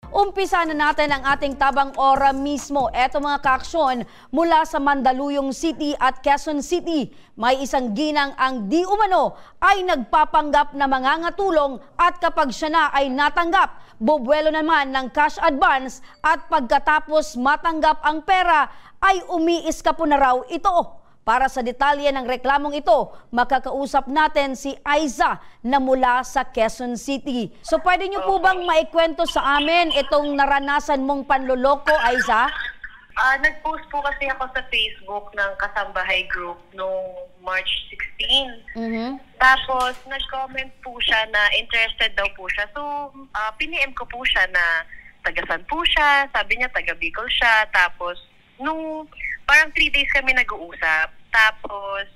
Umpisa na natin ang ating tabang ora mismo. Eto mga kaaksyon, mula sa Mandaluyong City at Quezon City, may isang ginang ang di umano ay nagpapanggap na mangangatulong at kapag siya na ay natanggap, bubuelo naman ng cash advance at pagkatapos matanggap ang pera ay umiiskapo na raw ito. Para sa detalye ng reklamong ito, makakausap natin si Aiza na mula sa Quezon City. So pwede niyo po bang maikwento sa amin itong naranasan mong panloloko, Aiza? Nag-post po kasi ako sa Facebook ng Kasambahay Group noong March 16. Tapos nag-comment po siya na interested daw po siya. So piniem ko po siya na tagasan po siya. Sabi niya taga Bicol siya. Tapos nung parang 3 days kami nag-uusap. Tapos,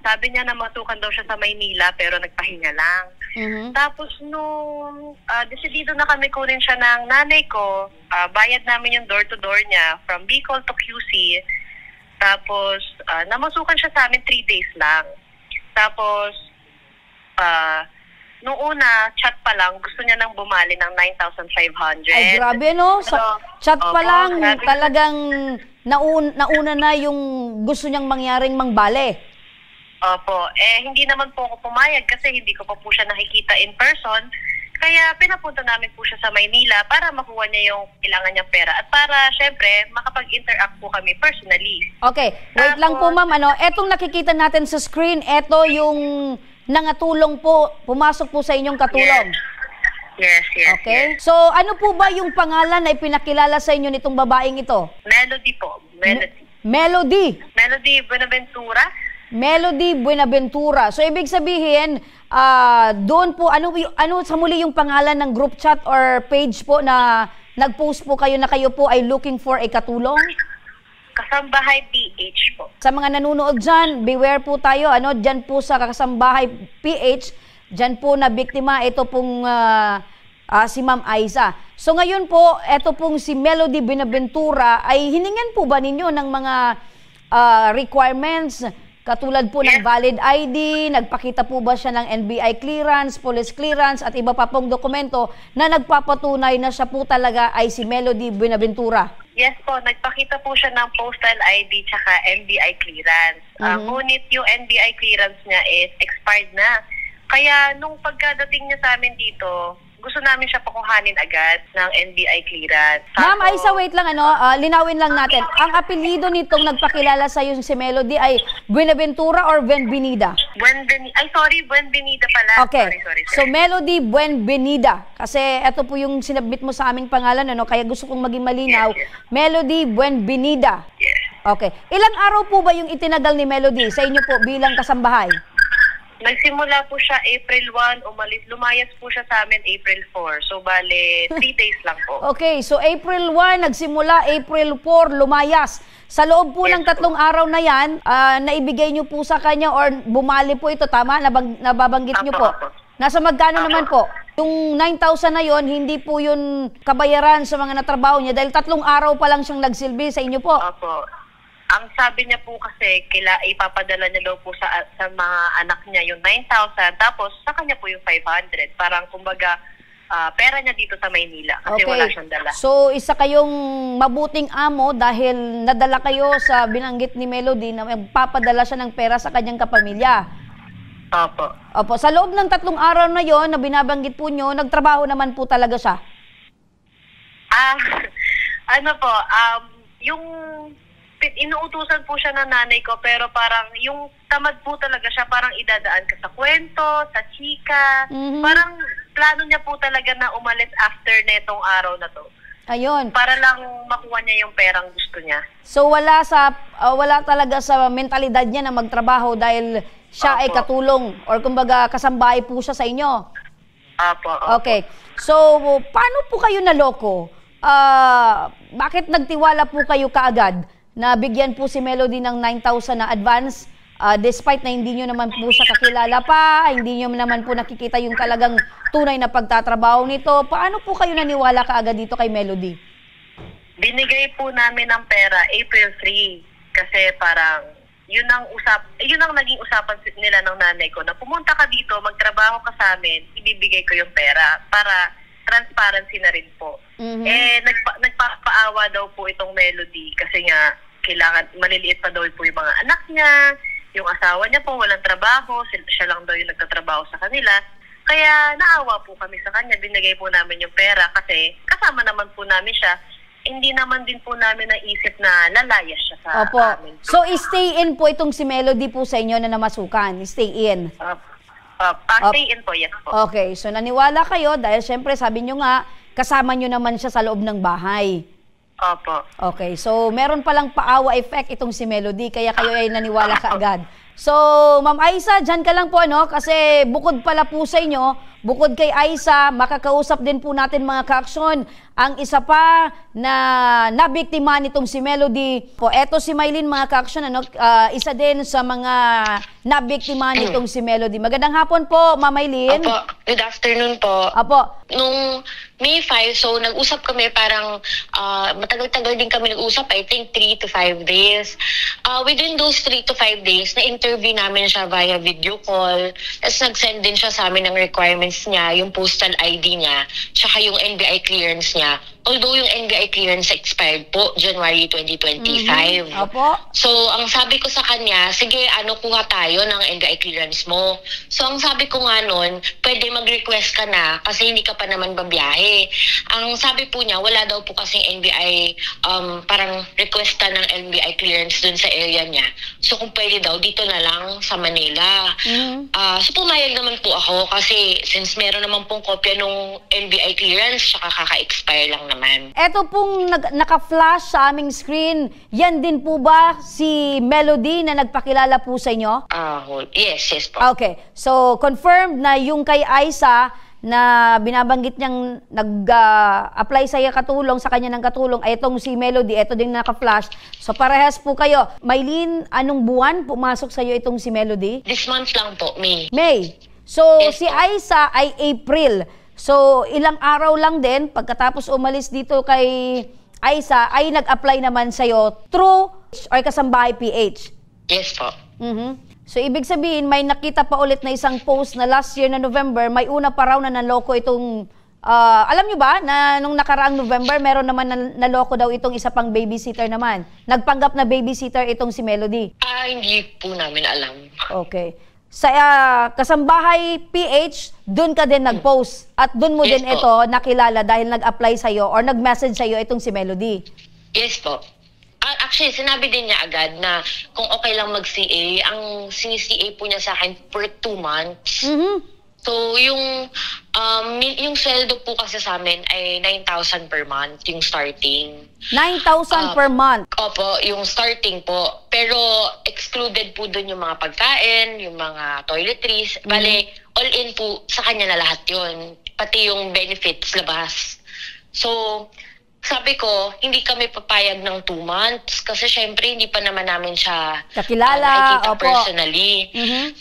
sabi niya na matukan daw siya sa Maynila pero nagpahinga lang. Tapos nung desidido na kami kunin siya ng nanay ko, bayad namin yung door-to-door niya from Bicol to QC. Tapos, namasukan siya sa amin 3 days lang. Tapos, nung una, chat pa lang, gusto niya nang bumali ng 9,500. Ay, grabe no? Sa chat pa lang, talagang nauna na yung gusto niyang mangyaring mangbale. Opo. Hindi naman po ako pumayag kasi hindi ko pa po siya nakikita in person. Kaya pinapunta namin po siya sa Maynila para makuha niya yung kailangan niyang pera. At para, syempre, makapag-interact po kami personally. Okay. Wait lang po, ma'am. Etong nakikita natin sa screen, eto yung nangatulong po, pumasok po sa inyong katulong. Yes. Okay. So, ano po ba yung pangalan na ipinakilala sa inyo nitong babaeng ito? Melody po. Melody. Melody Buenaventura. Melody Buenaventura. So, ibig sabihin, doon po, ano sa muli yung pangalan ng group chat or page po na nag-post po kayo na kayo po ay looking for a katulong? Kasambahay PH po. Sa mga nanonood dyan, beware po tayo, dyan po sa Kasambahay PH, dyan po na biktima, ito pong si Ma'am Aiza. So ngayon po, ito pong si Melody Buenaventura, ay hiningan po ba ninyo ng mga requirements, katulad po ng valid ID, nagpakita po ba siya ng NBI clearance, police clearance, at iba pa pong dokumento na nagpapatunay na siya po talaga ay si Melody Buenaventura? Yes po, nagpakita po siya ng postal ID tsaka NBI clearance. Ngunit yung NBI clearance niya is expired na. Kaya nung pagkadating niya sa amin dito, gusto namin siya pakuhanin agad ng NBI clearance. Ma'am Aiza, wait lang, linawin lang natin. Ang apelyido nitong nagpakilala sa iyo si Melody ay Buenaventura or Buenvenida? Buenvenida pala. Okay. Sorry. So Melody Buenvenida. Kasi ito po yung sinabit mo sa aming pangalan, kaya gusto kong maging malinaw. Yes. Melody Buenvenida. Yes. Okay. Ilang araw po ba yung itinagal ni Melody sa inyo po bilang kasambahay? Nagsimula po siya April 1, lumayas po siya sa amin April 4. So, bale, 3 days lang po. Okay, so April 1, nagsimula, April 4, lumayas. Sa loob po ng 3 araw na yan, naibigay niyo po sa kanya or bumali po ito, tama? Nababanggit niyo po. Nasa magkano naman po? Yung 9,000 na yon, hindi po yun kabayaran sa mga natrabaho niya dahil 3 araw pa lang siyang nagsilbi sa inyo po. Opo. Ang sabi niya po kasi, ipapadala niya daw po sa mga anak niya yung 9,000, tapos sa kanya po yung 500. Parang kumbaga, pera niya dito sa Maynila kasi wala siyang dala. So, isa kayong mabuting amo dahil nadala kayo sa binanggit ni Melody na magpapadala siya ng pera sa kanyang kapamilya. Opo. Sa loob ng 3 araw na yon na binabanggit po nyo, nagtrabaho naman po talaga siya? Yung inuutusan po siya ng nanay ko pero parang yung tamad po talaga siya, parang idadaan ka sa kwento, sa chika. Parang plano niya po talaga na umalis after netong araw na to. Ayun. Para lang makuha niya yung perang gusto niya. So wala talaga sa mentalidad niya na magtrabaho dahil siya ay katulong or kumbaga kasambahay po siya sa inyo. Opo. Okay. So paano po kayo naloko? Bakit nagtiwala po kayo kaagad na bigyan po si Melody ng 9,000 na advance despite na hindi nyo naman po siya kakilala pa, hindi nyo naman po nakikita yung talagang tunay na pagtatrabaho nito. Paano po kayo naniwala kaagad dito kay Melody? Binigay po namin ng pera April 3 kasi parang yun ang naging usapan nila ng nanay ko na pumunta ka dito, magtrabaho ka sa amin, ibibigay ko yung pera para transparent transparency na rin po. Eh, nagpapaawa daw po itong Melody kasi nga kailangan, maliliit pa daw po yung mga anak niya, yung asawa niya po walang trabaho, siya lang daw yung nagtatrabaho sa kanila. Kaya naawa po kami sa kanya, binigay po namin yung pera kasi kasama naman po namin siya. Hindi naman din po namin naisip na lalayas siya sa amin. So, stay in po itong si Melody po sa inyo na namasukan. Stay in. Stay in po, yes po. Okay, so naniwala kayo dahil syempre sabi nyo nga, kasama nyo naman siya sa loob ng bahay. Opo. Okay, so meron palang paawa effect itong si Melody, kaya kayo ay naniwala kaagad. So, Ma'am Aiza, dyan ka lang po, ano? Kasi bukod pala po sa inyo, bukod kay Aiza, makakausap din po natin mga ka-aksyon. Ang isa pa na nabiktima nitong si Melody po, eto si Mylene mga ka-aksyon, ano? Isa din sa mga nabiktima nitong si Melody. Magandang hapon po, Ma'am Mylene. Opo, good afternoon po. Apo. Nung May 5, so nag-usap kami parang matagal-tagal din kami nag-usap, I think 3 to 5 days. Within those 3 to 5 days, na-interview namin siya via video call. Tapos nag-send din siya sa amin ng requirements niya, yung postal ID niya, tsaka yung NBI clearance niya. Although yung NBI clearance expired po, January 2025. Opo. So, ang sabi ko sa kanya, sige, kuha tayo ng NBI clearance mo. So, ang sabi ko nga nun, pwede mag-request ka na kasi hindi ka pa naman babiyahe. Ang sabi po niya, wala daw po kasing NBI, parang requesta ng NBI clearance dun sa area niya. So, kung pwede daw, dito na lang sa Manila. So, pumayag naman po ako kasi since meron naman pong kopya nung NBI clearance, saka kaka-expire lang naman. Eto pong naka-flash sa aming screen, yan din po ba si Melody na nagpakilala po sa inyo? Yes po. Okay, so confirmed na yung kay Aiza na binabanggit niyang nag-apply sa kanya ng katulong, ay itong si Melody, ito din naka-flash. So parehas po kayo. Mylene, anong buwan pumasok sa iyo itong si Melody? This month lang po, May. May. So Yes, si Aiza ay April. So, ilang araw lang din, pagkatapos umalis dito kay Aiza, ay nag-apply naman sa'yo through or Kasambahay PH. Yes po. So, ibig sabihin, may nakita pa ulit na isang post na last year na November, may una pa raw na naloko itong, alam nyo ba, na nung nakaraang November, meron naman naloko daw itong isa pang babysitter naman. Nagpanggap na babysitter itong si Melody. Hindi po namin alam. Okay. Sa Kasambahay PH, doon ka din nag-post. At doon mo Yes, din po. ito nakilala dahil nag-apply sa'yo or nag-message sa'yo itong si Melody. Yes po. Actually, sinabi din niya agad na kung okay lang mag-CA, ang sini-CA po niya sa akin for 2 months. So, yung sweldo po kasi sa amin ay 9,000 per month, yung starting. 9,000 per month. Opo, yung starting po. Pero excluded po dun yung mga pagkain, yung mga toiletries. Bale, all in po, sa kanya na lahat yun. Pati yung benefits labas. So, sabi ko, hindi kami papayag ng 2 months kasi syempre hindi pa naman namin siya Kakilala, nakikita opo. personally.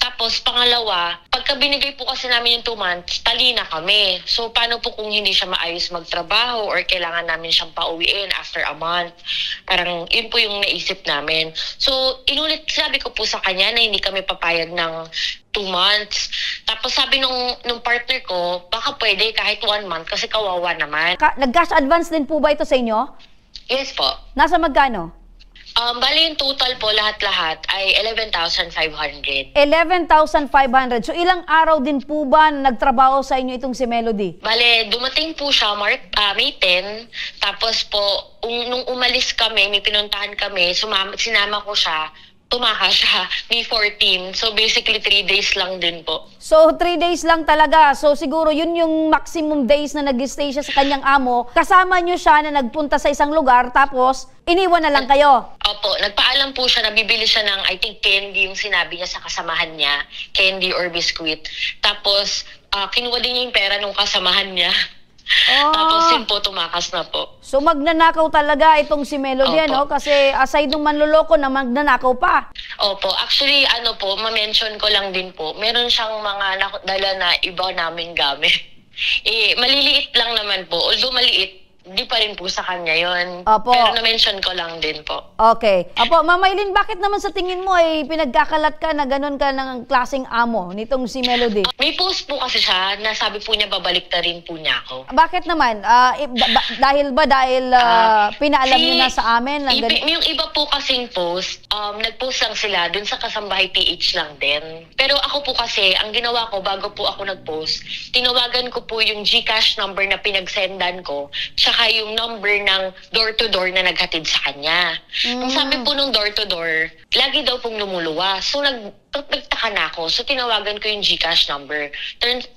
Tapos pangalawa, pagka binigay po kasi namin yung 2 months, tali na kami. So paano po kung hindi siya maayos magtrabaho or kailangan namin siyang pauwiin after a month? Parang yun po yung naisip namin. So sabi ko po sa kanya na hindi kami papayag ng 2 months. Tapos sabi nung partner ko, baka pwede kahit 1 month kasi kawawa naman. Nag-cash advance din po ba ito sa inyo? Yes po. Nasa magkano? Bali yung total po lahat-lahat ay 11,500. 11,500. So ilang araw din po ba nagtrabaho sa inyo itong si Melody? Bale, dumating po siya May 10. Tapos po, nung umalis kami, may pinuntahan kami, sinama ko siya. Tumaha siya, May 14. So basically 3 days lang din po. So 3 days lang talaga. So siguro yun yung maximum days na nag-stay siya sa kanyang amo. Kasama nyo siya na nagpunta sa isang lugar tapos iniwan na lang kayo. Opo, nagpaalam po siya na bibili siya ng I think candy yung sinabi niya sa kasamahan niya. Candy or biscuit. Tapos kinuha din niya yung pera nung kasamahan niya. Tapos yun po, tumakas na po. So magnanakaw talaga itong si Melody, ano? Kasi aside nung manloloko na magnanakaw pa. Opo, actually ma-mention ko lang din po, meron siyang mga dala na iba naming gamit. Maliliit lang naman po. Although maliit, di pa rin po sa kanya yon. Opo. Pero na-mention ko lang din po. Okay. Opo, Ma'am Maylin, bakit naman sa tingin mo ay pinagkakalat ka na ganun ka ng klaseng amo nitong si Melody? May post po kasi siya na sabi po niya babalik na rin po niya ako. Bakit naman? Dahil pinaalam niyo na sa amin? Yung iba po kasing post, nag-post lang sila dun sa Kasambahay PH lang din. Pero ako po kasi, ang ginawa ko bago po ako nag-post, tinawagan ko po yung GCash number na pinagsendan ko, tsaka yung number ng door-to-door na naghatid sa kanya. Ang sabi po nung door-to-door, lagi daw pong lumuluwa. So nagtaka na ako. So tinawagan ko yung GCash number.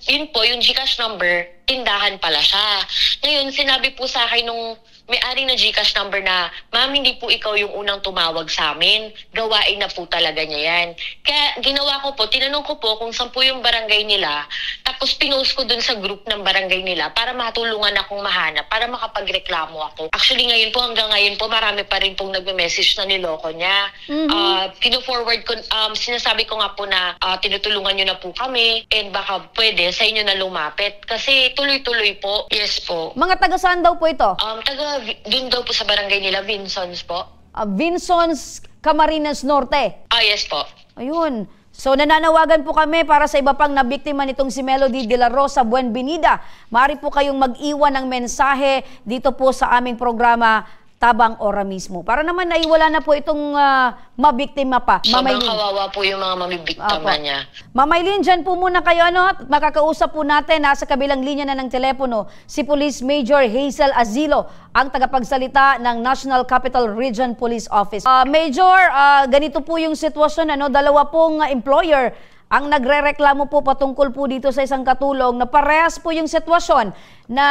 Yun po, yung GCash number, tindahan pala siya. Ngayon, sinabi po sa akin nung may-ari na GCash number na, ma'am, hindi po ikaw yung unang tumawag sa amin. Gawain na po talaga niya yan. Kaya ginawa ko po, tinanong ko po kung saan po yung barangay nila, tapos pinost ko dun sa group ng barangay nila para matulungan akong mahanap, para makapagreklamo ako. Actually, ngayon po, hanggang ngayon po, marami pa rin pong nagme-message na niloko niya. Kino-forward ko, sinasabi ko nga po na tinutulungan nyo na po kami and baka pwede sa inyo na lumapit. Kasi tuloy-tuloy po. Yes po. Mga taga saan daw po ito? Dun daw po sa barangay nila, Vinsons po. Vinsons, Camarines Norte. Yes po. Ayun. So nananawagan po kami para sa iba pang nabiktima nitong si Melody de la Rosa Buenvenida. Maaari po kayong mag-iwan ng mensahe dito po sa aming programa Tabang Ora mismo. Para naman naiwala na po itong mabiktima pa. Sobrang kawawa po yung mga mabibiktima niya. Ma'am Maylin, dyan po muna kayo. Makakausap po natin, nasa kabilang linya na ng telepono, si Police Major Hazel Azilo, ang tagapagsalita ng National Capital Region Police Office. Major, ganito po yung sitwasyon. Dalawa pong employer ang nagrereklamo po patungkol po dito sa isang katulong na parehas po yung sitwasyon na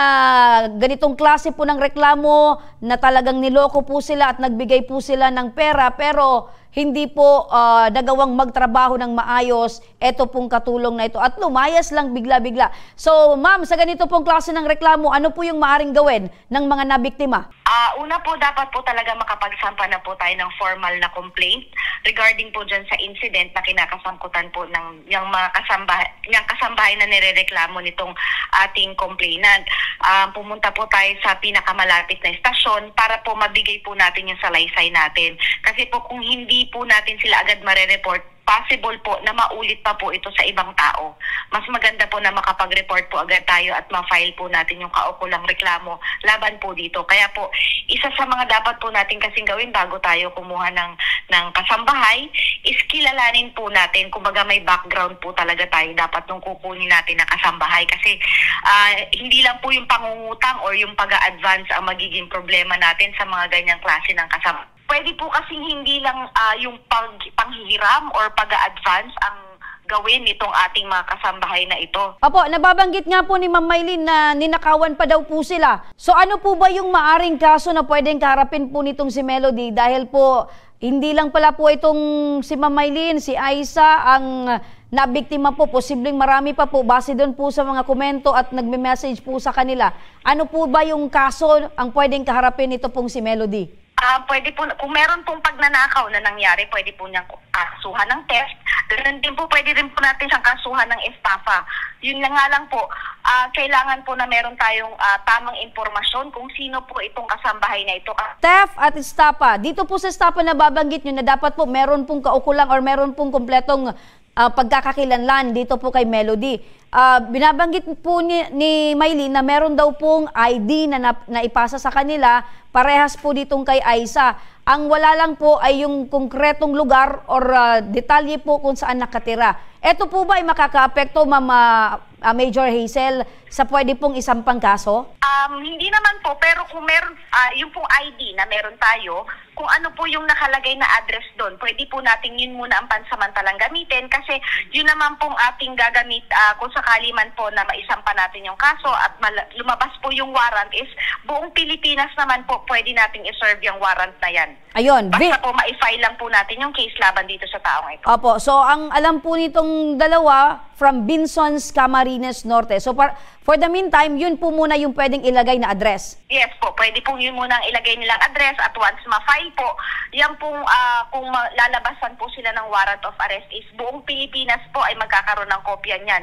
ganitong klase po ng reklamo na talagang niloko po sila at nagbigay po sila ng pera pero hindi po nagawang magtrabaho ng maayos ito pong katulong na ito at lumayas lang bigla-bigla. So ma'am, sa ganito pong klase ng reklamo, ano po yung maaring gawin ng mga nabiktima? Una po, dapat po talaga makapagsampa na po tayo ng formal na complaint regarding po dyan sa incident na kinakasangkutan po ng yung mga kasambahay na nirereklamo nitong ating complainant. Pumunta po tayo sa pinakamalapit na estasyon para po mabigay po natin yung salaysay natin. Kasi po kung hindi po natin sila agad marereport, possible po na maulit pa po ito sa ibang tao. Mas maganda po na makapag-report po agad tayo at ma-file po natin yung kaukulang reklamo laban po dito. Kaya po, isa sa mga dapat po natin kasing gawin bago tayo kumuha ng kasambahay is kilalanin po natin, kumbaga may background po talaga tayo dapat nung kukunin natin na kasambahay. Kasi hindi lang po yung pangungutang or yung pag-a-advance ang magiging problema natin sa mga ganyang klase ng kasambahay. Pwede po kasing hindi lang yung panghihiram or pag-a-advance ang gawin nitong ating mga kasambahay na ito. Opo, nababanggit nga po ni Ma'am Maylin na ninakawan pa daw po sila. So ano po ba yung maaring kaso na pwedeng kaharapin po nitong si Melody? Dahil po, hindi lang pala po itong si Ma'am Maylin, si Aisa ang nabiktima po. Posibleng marami pa po base doon po sa mga komento at nagme-message po sa kanila. Ano po ba yung kaso ang pwedeng kaharapin nito pong si Melody? Pwede po, kung meron pong pagnanakaw na nangyari, pwede po niyang kasuhan ng theft. Ganun din po, pwede rin po natin siyang kasuhan ng estafa. Yun lang nga lang po, kailangan po na meron tayong tamang impormasyon kung sino po itong kasambahay na ito. Theft at estafa. Dito po sa estafa na babanggit nyo na dapat po meron pong kaukulang or meron pong kompletong pagkakakilanlan dito po kay Melody. Binabanggit po ni Maylin na meron daw pong ID na ipasa sa kanila, parehas po ditong kay Aisa. Ang wala lang po ay yung konkretong lugar or detalye po kung saan nakatira. Ito po ba ay makakaapekto, Ma'am Major Hazel, sa pwede pong isampang kaso? Hindi naman po, pero kung meron, yung pong ID na meron tayo, kung ano po yung nakalagay na address doon, pwede po natin yun muna ang pansamantalang gamitin kasi yun naman pong ating gagamit kung sakali man po na maisampa natin yung kaso at lumabas po yung warrant is buong Pilipinas naman po pwede nating iserve yung warrant na yan. Ayun. Basta po ma-file lang po natin yung case laban dito sa taong ito. Opo, so ang alam po nitong dalawa from Vinsons, Camarines Norte. So for the meantime, yun po muna yung pwedeng ilagay na address. Yes po, pwede po yun muna ang ilagay nilang address at once ma-file po, yan pong kung lalabasan po sila ng warrant of arrest is buong Pilipinas po ay magkakaroon ng kopya niyan.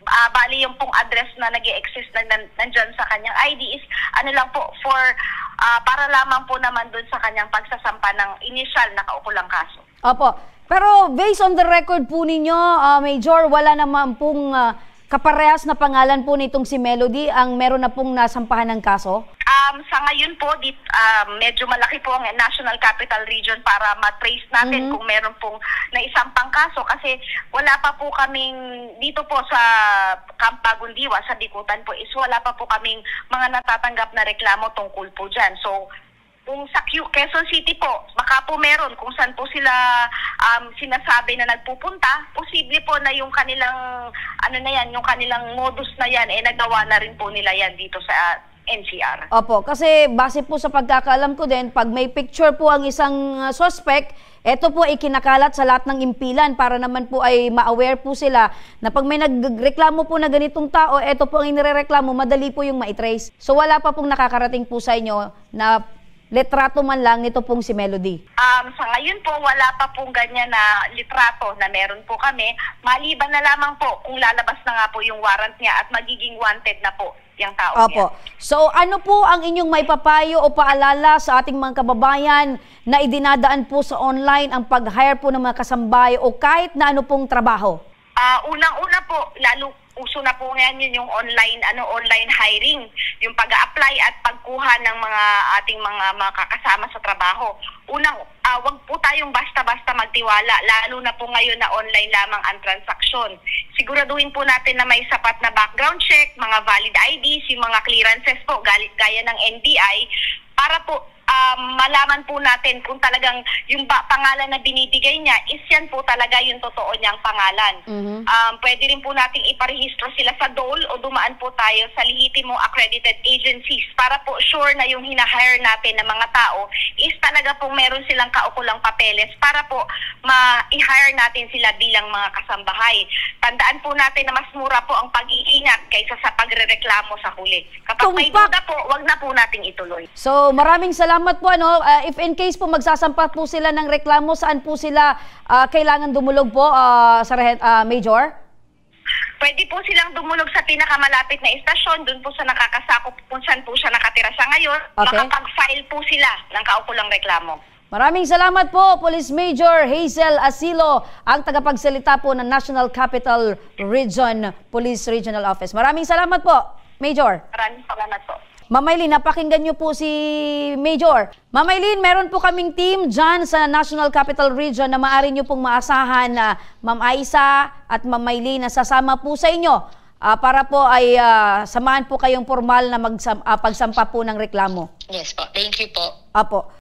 Bali yung pong address na nag-i-exist na nandyan sa kanyang ID is ano lang po for para lamang po naman dun sa kanyang pagsasampa ng initial na kaukulang kaso. Opo. Pero based on the record po ninyo, Major, wala naman pong kaparehas na pangalan po nitong si Melody ang meron na pong nasampahan ng kaso? Sa ngayon po, medyo malaki po ang National Capital Region para ma-trace natin kung meron pong naisampang kaso kasi wala pa po kaming dito po sa Camp Bagundiwa, sa Bikutan po is wala pa po kaming mga natatanggap na reklamo tungkol po dyan. So, kung sa Quezon City po, baka po meron kung saan po sila sinasabi na nagpupunta, posible po na yung kanilang yung kanilang modus na yan nagawa na rin po nila yan dito sa NCR. Opo, kasi base po sa pagkakaalam ko din, pag may picture po ang isang suspect, ito po ay kinakalat sa lahat ng impilan para naman po ay ma-aware po sila na pag may nagreklamo po na ganitong tao, ito po ang inireklamo, madali po yung ma-trace. So wala pa pong nakakarating po sa inyo na litrato man lang nito pong si Melody? Sa ngayon po, wala pa pong ganyan na litrato na meron po kami. Maliban na lamang po kung lalabas na nga po yung warrant niya at magiging wanted na po yung tao niya. So ano po ang inyong may papayo o paalala sa ating mga kababayan na idinadaan po sa online ang pag-hire po ng mga kasambahay o kahit na ano pong trabaho? Unang-una po, lalo uso na po ngayon yung online hiring, yung pag-a-apply at pagkuha ng mga ating mga kakasama sa trabaho. Wag po tayong basta-basta magtiwala, lalo na po ngayon na online lamang ang transaksyon. Siguraduhin po natin na may sapat na background check, mga valid IDs, yung mga clearances po, gaya ng NBI, para po malaman po natin kung talagang yung pangalan na binibigay niya is yan po talaga yung totoo niyang pangalan. Pwede rin po nating iparehistro sila sa DOL o dumaan po tayo sa lehitimo accredited agencies para po sure na yung hinahire natin na mga tao is talaga po meron silang kaukulang papeles para po ma-hire natin sila bilang mga kasambahay. Tandaan po natin na mas mura po ang pag-iingat kaysa sa pagrereklamo sa huli. Kapag may duda po, wag na po nating ituloy. So maraming salamat po. If in case po magsasampa po sila ng reklamo, saan po sila kailangan dumulog po, Major? Pwede po silang dumulog sa pinakamalapit na istasyon, dun po sa nakakasakop kung saan po siya nakatira sa ngayon. Makapag-file po sila ng kaukulang reklamo. Maraming salamat po, Police Major Hazel Asilo, ang tagapagsalita po ng National Capital Region Police Regional Office. Maraming salamat po, Major. Maraming salamat po. Ma'am Maylene, napakinggan niyo po si Major. Ma'am Maylene, meron po kaming team dyan sa National Capital Region na maaari niyo pong maasahan na Ma'am Aisa at Ma'am Maylene na sasama po sa inyo para po ay samahan po kayong formal na pagsampa po ng reklamo. Yes po. Thank you po. Apo.